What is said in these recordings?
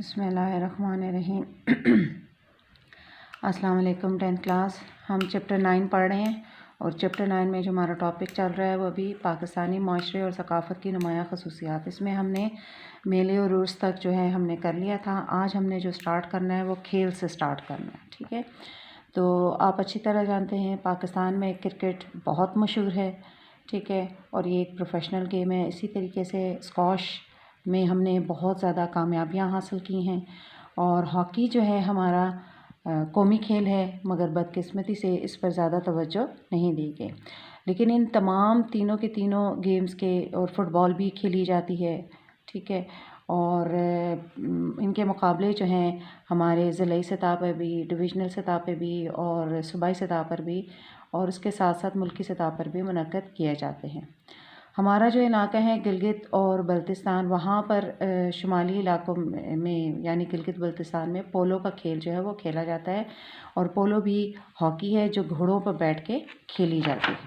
बिस्मिल्लाहिर्रहमानिर्रहीम। अस्सलाम वालेकुम। 10th क्लास हम चैप्टर 9 पढ़ रहे हैं और चैप्टर 9 में जो हमारा टॉपिक चल रहा है वो अभी पाकिस्तानी माशरे और सकाफ़त की नुमायाँ खसूसियात। इसमें हमने मेले और उर्स तक जो है हमने कर लिया था। आज हमने जो स्टार्ट करना है वो खेल से स्टार्ट करना है, ठीक है। तो आप अच्छी तरह जानते हैं पाकिस्तान में क्रिकेट बहुत मशहूर है, ठीक है, और ये एक प्रोफेशनल गेम है। इसी तरीके से स्क्वॉश में हमने बहुत ज़्यादा कामयाबियाँ हासिल की हैं और हॉकी जो है हमारा कौमी खेल है, मगर बदकिस्मती से इस पर ज़्यादा तवज्जो नहीं दी गई। लेकिन इन तमाम तीनों के तीनों गेम्स के और फुटबॉल भी खेली जाती है, ठीक है, और इनके मुकाबले जो हैं हमारे ज़िलाई सतह पर भी, डिविजनल सतह पर भी और सूबाई सतह पर भी और उसके साथ साथ मुल्की सतह पर भी मुनक्कद किए जाते हैं। हमारा जो इलाका है गिलगित और बल्तिस्तान, वहाँ पर शुमाली इलाकों में यानी गिलगित बल्तिस्तान में पोलो का खेल जो है वो खेला जाता है और पोलो भी हॉकी है जो घोड़ों पर बैठ के खेली जाती है,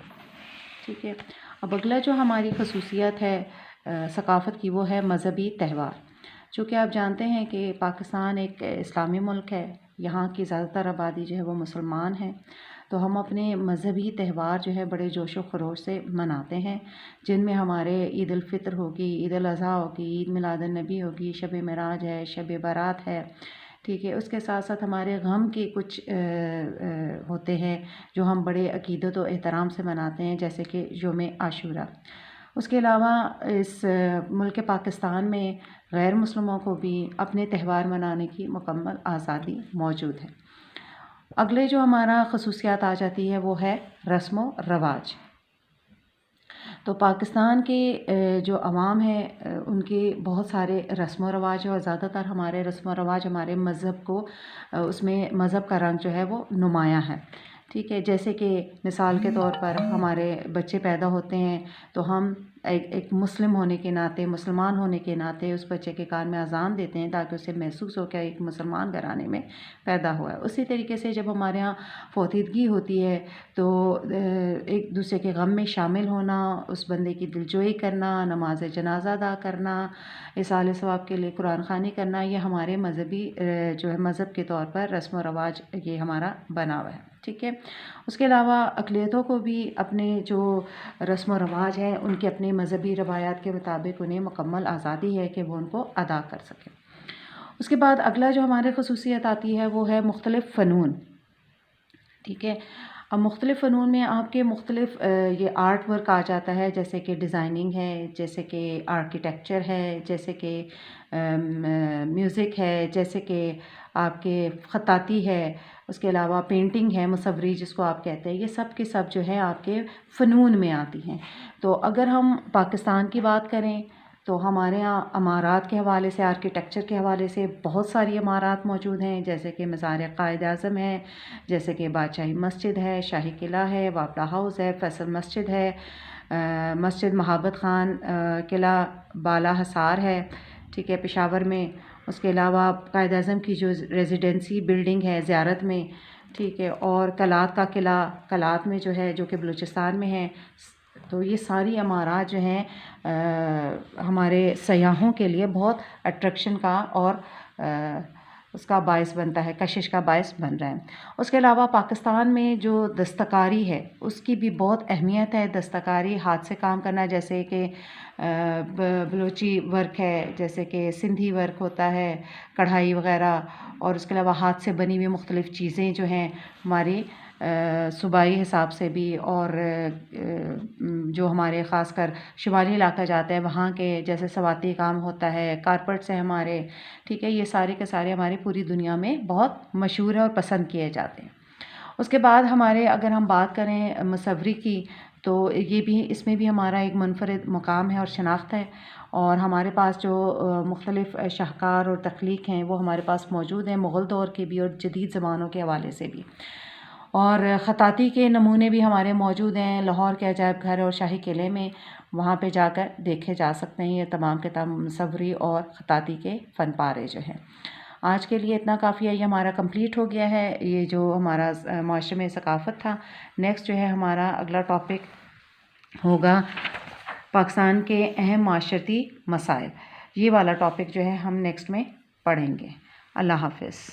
ठीक है। अब अगला जो हमारी खसूसियत है सकाफ़त की वो है मज़हबी त्यौहार। चूँकि आप जानते हैं कि पाकिस्तान एक इस्लामी मुल्क है, यहाँ की ज़्यादातर आबादी जो है वो मुसलमान है, तो हम अपने मज़हबी त्यौहार जो है बड़े जोश व खरोश से मनाते हैं, जिनमें हमारे ईद उल फ़ितर होगी, ईद उल अज़हा होगी, ईद मिलादुन नबी होगी, शब मेराज है, शब बारात है, ठीक है। उसके साथ साथ हमारे गम के कुछ होते हैं जो हम बड़े अक़ीदत व एहतराम से मनाते हैं, जैसे कि यौम आशूरा। उसके अलावा इस मुल्क पाकिस्तान में गैर मुस्लिमों को भी अपने त्यौहार मनाने की मुकम्मल आज़ादी मौजूद है। अगले जो हमारा खसूसियात आ जाती है वो है रस्म व रवाज। तो पाकिस्तान के जो अवाम है उनके बहुत सारे रस्म व रवाज है और ज़्यादातर हमारे रस्म व रवाज हमारे मज़हब को उसमें मज़हब का रंग जो है वो नुमायाँ है, ठीक है। जैसे कि मिसाल के तौर पर हमारे बच्चे पैदा होते हैं तो हम एक मुस्लिम होने के नाते, मुसलमान होने के नाते उस बच्चे के कान में अज़ान देते हैं ताकि उसे महसूस हो कि एक मुसलमान घराने में पैदा हुआ है। उसी तरीके से जब हमारे यहाँ फौतीदगी होती है तो एक दूसरे के गम में शामिल होना, उस बंदे की दिलजोई करना, नमाज जनाजा अदा करना, इसाले सवाब के लिए कुरान ख़वानी करना, ये हमारे मज़हबी जो है मज़हब के तौर पर रस्म व रवाज ये हमारा बना हुआ है, ठीक है। उसके अलावा अक़लियतों को भी अपने जो रस्म व रवाज हैं उनके अपने मज़हबी रवायात के मुताबिक उन्हें मुकम्मल आज़ादी है कि वो उनको अदा कर सकें। उसके बाद अगला जो हमारे खसूसियत आती है वो है मुख्तलिफ़ फ़नून, ठीक है। अब मुख्तलिफ़ फ़नून में आपके मुख्तलिफ़ ये आर्ट वर्क आ जाता है, जैसे कि डिज़ाइनिंग है, जैसे कि आर्किटेक्चर है, जैसे कि म्यूज़िक है, जैसे कि आपके ख़त्ताती है, उसके अलावा पेंटिंग है, मुसव्वरी जिसको आप कहते हैं, ये सब के सब जो है आपके फ़नून में आती हैं। तो अगर हम पाकिस्तान की बात करें तो हमारे यहाँ इमारात के हवाले से, आर्किटेक्चर के हवाले से बहुत सारी इमारात मौजूद हैं, जैसे कि मज़ार क़ायद-ए-आज़म है, जैसे कि बादशाही मस्जिद है, शाही किला है, वापड़ा हाउस है, फैसल मस्जिद है, मस्जिद महाबत ख़ान किला बाला हसार है, ठीक है, पेशावर में। उसके अलावा क़ायद-ए-आज़म की जो रेजिडेंसी बिल्डिंग है ज़ियारत में, ठीक है, और कलात का किला कलात में जो है जो कि बलूचिस्तान में है। तो ये सारी इमारत जो हैं हमारे सयाहों के लिए बहुत अट्रैक्शन का और उसका बायस बनता है, कशिश का बायस बन रहा है। उसके अलावा पाकिस्तान में जो दस्तकारी है उसकी भी बहुत अहमियत है। दस्तकारी हाथ से काम करना, जैसे कि बलोची वर्क है, जैसे कि सिंधी वर्क होता है, कढ़ाई वग़ैरह, और उसके अलावा हाथ से बनी हुई मुख्तलिफ़ चीज़ें जो हैं हमारी सूबाई हिसाब से भी और जो हमारे ख़ासकर शुमाली इलाका जाता है वहाँ के जैसे सवाती काम होता है, कारपेट्स हैं हमारे, ठीक है, ये सारे के सारे हमारी पूरी दुनिया में बहुत मशहूर है और पसंद किए जाते हैं। उसके बाद हमारे अगर हम बात करें मुसव्वरी की तो ये भी इसमें भी हमारा एक मुनफ़रिद मुकाम है और शनाख्त है, और हमारे पास जो मुख्तलिफ़ शाहकार और तख्लीक हैं वो हमारे पास मौजूद हैं, मुग़ल दौर के भी और जदीद ज़मानों के हवाले से भी। और ख़त्ताती के नमूने भी हमारे मौजूद हैं लाहौर के अजायब घर और शाही किले में, वहाँ पे जाकर देखे जा सकते हैं ये तमाम के तमाम मुसव्वरी और ख़त्ताती के फ़न पारे जो हैं। आज के लिए इतना काफ़ी है, ये हमारा कंप्लीट हो गया है, ये जो हमारा माशरे में सकाफ़त था। नेक्स्ट जो है हमारा अगला टॉपिक होगा पाकिस्तान के अहम माशरती मसाइल। ये वाला टॉपिक जो है हम नेक्स्ट में पढ़ेंगे। अल्लाह हाफ़िज़।